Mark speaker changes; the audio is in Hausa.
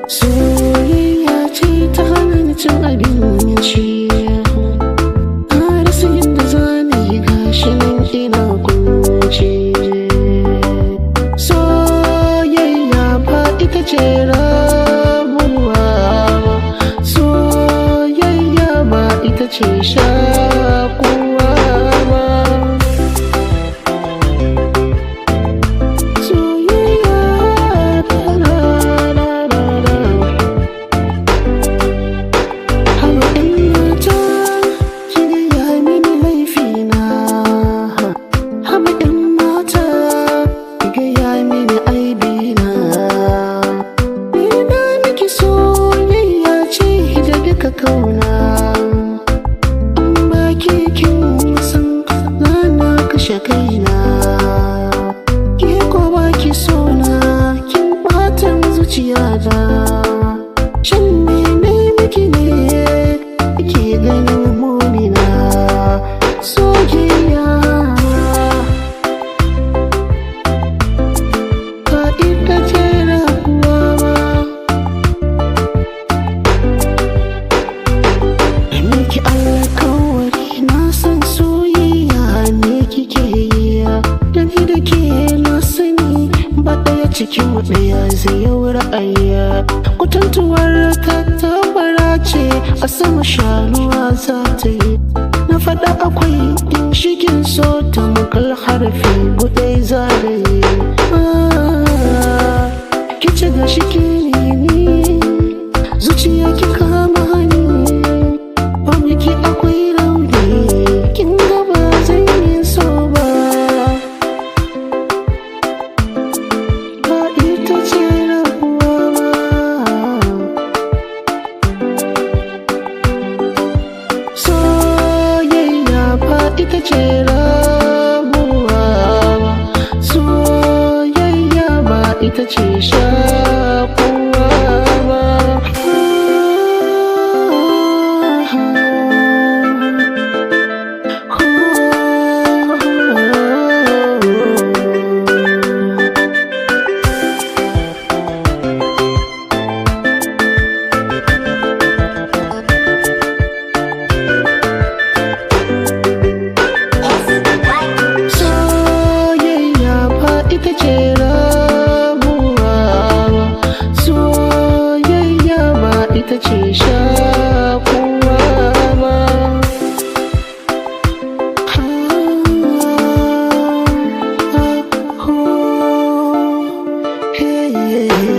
Speaker 1: Soyayya ce ta hana ni cin abinci, har sai da zani gashi nan ina kunci. Soyayya ba ita ce rabuwa ba, soyayya ba ita ce shakuwa ba. Kauna in baki kin san na kashe kaina, ke ko baki sona kin batan zuciyata. Shin mene miki ne ke ganin munina soyayya ba ita ce rabuwa ba. Miki alkawari na san soyayya ne kike yi, da ni da ke na sani ba ɗaya cikin ɗaya zai yi ra'ayi. Kutantuwar tattabara ce a sama shanuwa za ta yi, na faɗa akwai ginshikin so tamkar harfi buɗe zaraye. Ki ci gashi ke ni zuciya ki kama hani, ki akwai rauni kin ga ba zan yi so ba. Ba ita ce rabuwa ba. Soyayya ba ita ce rabuwa ba, soyayya ba ita ce shakuwa ba. Ita ce rabuwa ba, soyayya ba ita ce shakuwa ba. Hey,